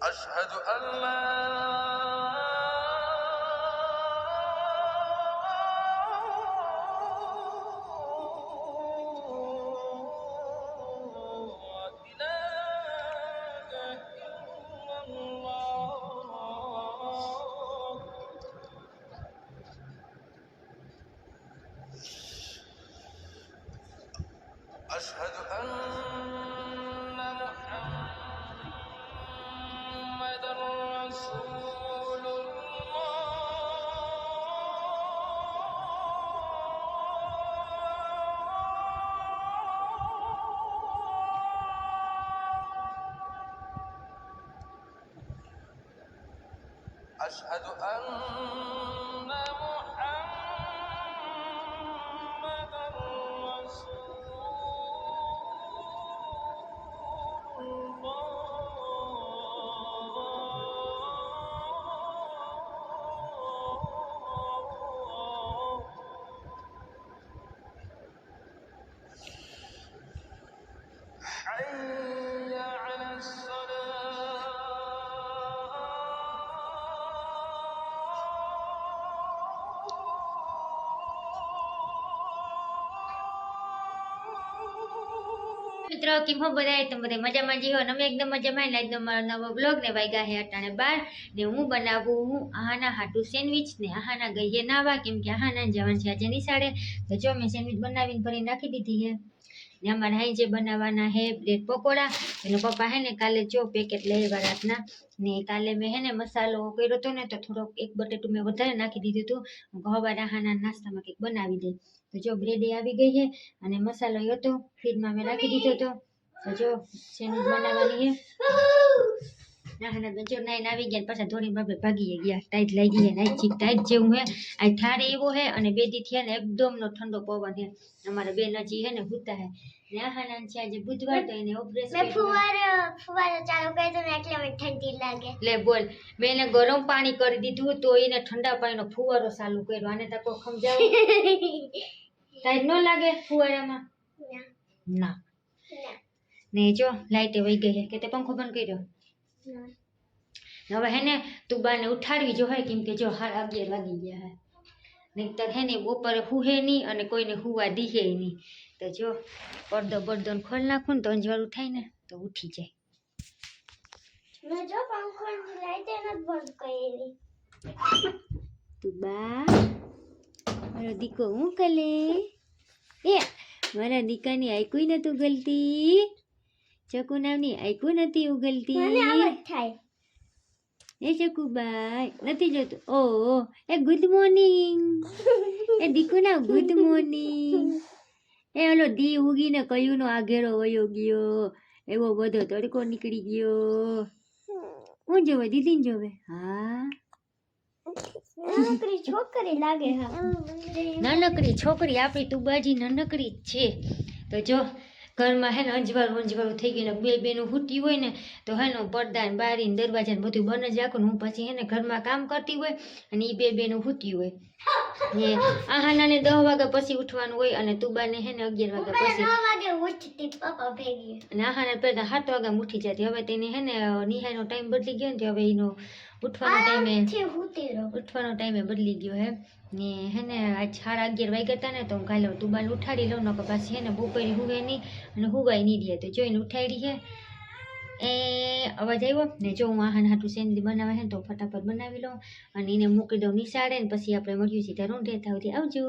أشهد أن لا أشهد أن محمد رسول الله أشهد أن محمد رسول حي على મિત્રો કેમ હો બધા તમે બધા મજામાં જીવો ને અમે એકદમ મજામાં ને એકદમ મારો નવો બ્લોગ ને વાગ્યા હે અટાણે 12 ને હું બનાવું હું આહાના હાટુ સેન્ડવિચ ને આહાના ગઈએ નાવા કેમ કે આહાના જવાનું છે આજે નિશાળે તો જો મેં સેન્ડવિચ બનાવીને ભરીને રાખી દીધી છે ને અમારે હાઈ જે બનાવવાના હે બ્રેડ પકોડા એનો પપ્પા હે ને કાલે જો પેકેટ લઈ આવ્યા રાતના ને કાલે મેં હે ને મસાલો કર્યો હતો ને તો થોડોક એક બટેટું મેં વધારે નાખી દીધું હતું હવારે આહાના નાસ્તામાં કંઈક બનાવી દે તો જો બ્રેડ આવી ગઈ છે અને મસાલો હતો ફ્રીજમાં મેં રાખી દીધો હતો તો જો સેન્ડવિચ બનાવવાની છે નાના બેચો નાઈને આવી ગયા પાછા ધોળી બાબે ભાગી ગયા ટાઈટ લાગી ગયા નાઈ ચીક ટાઈટ જેવું હે આ ઠારે એવો હે અને બે દી થયા ને એકદમ નો ઠંડો પવન હે અમારા બેન હજી હે ને હુતા હે ને આહાના છે આજે બુધવાર તો એને ઓપરેશન મેં ફુવારો ચાલુ કર્યો ને એટલે મને ઠંડી લાગે લે બોલ મેં એને ગરમ પાણી કરી દીધું તો એને ઠંડા પાણીનો ફુવારો ચાલુ કર્યો આને તો કોઈ સમજાવ ટાઈટ ન લાગે ફુવારામાં ના ને જો લાઈટે વહી ગઈ હે કે તે પંખો બંધ કર્યો હવે હે ને તું બાને ઉઠાડવી જો હે કેમ કે જો 11:30 વાગી ગયા હે નહીંતર હે ને બપોરે હુહે નહીં અને કોઈને હુવા દીહે નહીં તો જો પડદો બરદોને ખોલ નાખું ને તો અંજવાળું થાય ને તો ઉઠી જાય મેં જો પંખોની લાઈટ એને બંધ કરી તું બા મારો દીકો હું કલે એ મારા દીકાની આઈકુઈ નતું ગલતી ચકુ નામની આઈકું નથી ઉગલતી મને આમ જ થાય એ ચકુબાઈ નથી જોતું ઓ એ ગુડ મોર્નિંગ એ દીકુ ના ગુડ મોર્નિંગ એ ઓલો દી ઉગીને કયું નો આગેરો વયો ગયો એવો બધો તડકો નીકળી ગયો હું જોવે દીદીને જોવે હા નાનકડી છોકરી લાગે હા નાનકડી છોકરી આપણી તુબાજી નાનકડી જ છે તો જો ઘરમાં હે ને અંજવાળું થઈ ગયું ને બે બેનું હુટી હોય ને તો હે ને પડદા ને બારી ને દરવાજા ને બધું બંધ જ રાખું ને હું પછી હે ને ઘરમાં કામ કરતી હોય અને એ બે બેનું હુટી હોય ને આહાનાને 10 વાગ્યા પછી ઉઠવાનું હોય અને તુબાને હે ને 11 વાગ્યા પછી 9 વાગે ઉઠતી પપ્પા ભેગી અને આહાને પહેલા 7 વાગ્યા ઉઠી જતી હવે તેને હે ને નિહાયનો ટાઈમ બદલી ગયો ને હવે એનો ઉઠવાનો ટાઈમે બદલી ગયો હે ને હે ને આજ 11:30 વાગ્યા હતા ને તો હું કાલે તુબાને ઉઠાડી લઉં નકર પાછી હે ને બપોરે હુવે નહીં અને હુવાય નહીં દે તો જોઈને ઉઠાડી છે એ અવાજ આવ્યો ને જો હું આહાને હાટું સેન્ડવિચ બનાવે છે તો ફટાફટ બનાવી લઉં અને એને મૂકી દઉં નિશાળે ને પછી આપણે મળ્યું સીધા રૂંઢે તાવથી આવજો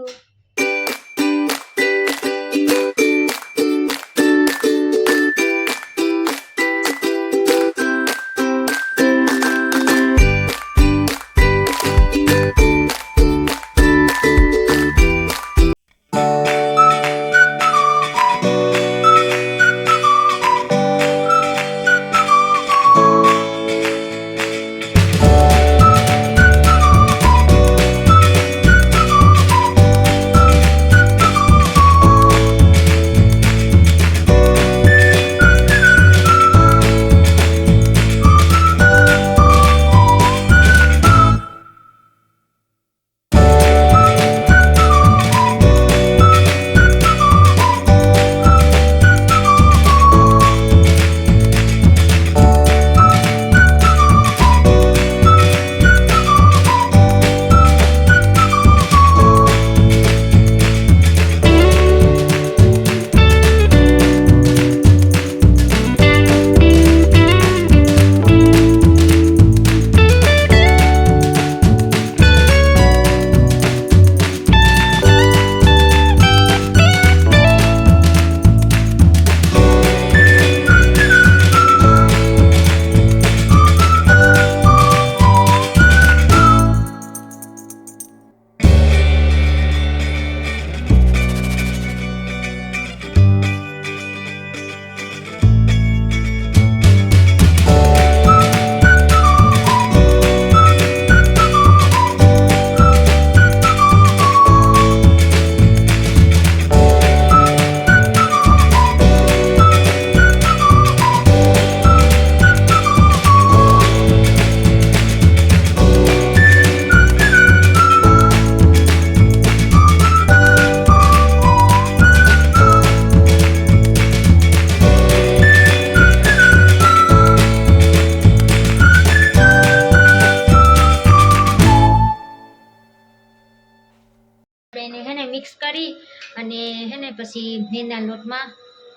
અને હે ને પછી મેંદા લોટમાં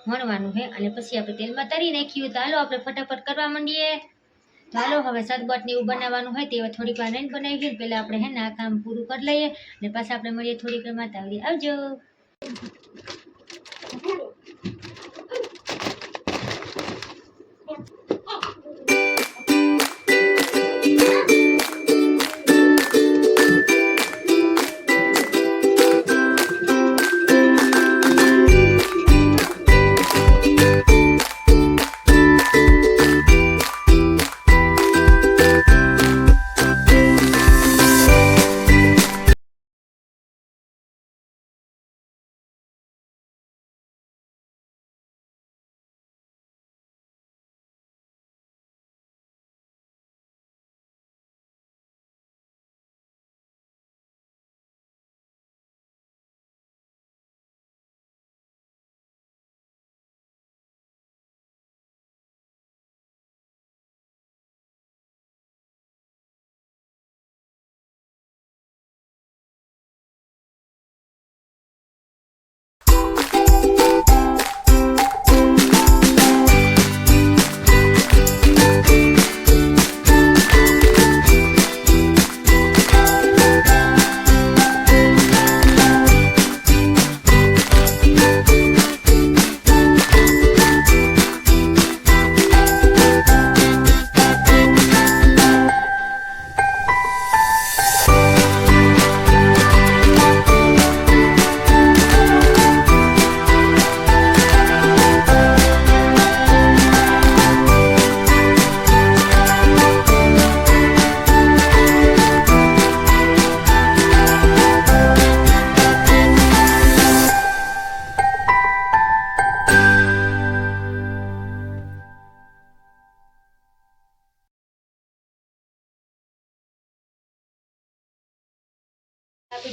વણવાનું છે અને પછી આપણે તેલમાં તરી નાખ્યું. તો હાલો આપણે ફટાફટ કરવા માંડીએ. તો હાલો હવે શરબત ને એવું બનાવવાનું હોય તે થોડીક વાર રહીને બનાવીએ. પહેલાં આપણે હે ને આ કામ પૂરું કરી લઈએ અને પાછા આપણે મળીએ થોડીક વાર માતાવડી. આવજો.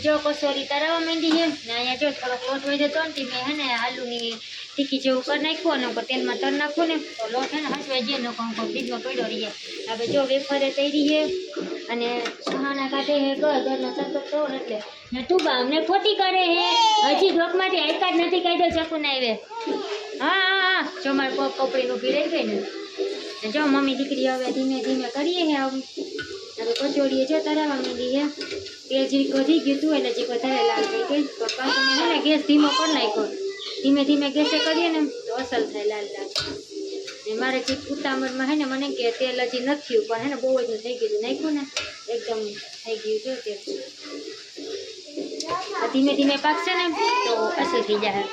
જો કસોરી તરાવવા માંડી છે ને અહીંયા જો થોડોક લોટ હોય જતો ને મેં હે ને આલુની ટીકી જેવું કરી નાખ્યું અને તેલમાં તર નાખું ને તો લોટ હે ને હસવાઈ જાય ને કંકો ફ્રીજમાં પડ્યો રહી જાય. હવે જો વેફરે તરી છે અને સહાના કાઢે હે ઘરનો સંતો તો એટલે ને તું બા અમને ખોટી કરે હે. હજી ડોકમાંથી આયકા જ નથી કાઢ્યો ચકુ ના આવે. હા જો મારે પગ કપડીનું પીરાઈ ગઈ ને જો મમ્મી દીકરી હવે ધીમે ધીમે કરીએ હે આવું. હવે કચોડીએ જો તરાવવા માંડી છે. તેલ જીરીક વધી ગયું હતું એટલે જીરીક વધારે લાલ થઈ ગઈ. તો પાછું મેં હે ને ગેસ ધીમો કરી નાખ્યો. ધીમે ધીમે ગેસે કરીએ ને તો અસલ થાય લાલ લાલ. ને મારે જે ઉતામળમાં હે ને મને કે તેલ હજી નથી પણ હે ને બહુ જ થઈ ગયું નાખ્યું ને એકદમ થઈ ગયું છે તેલ. ધીમે ધીમે પાકશે ને તો અસલ થઈ જાય.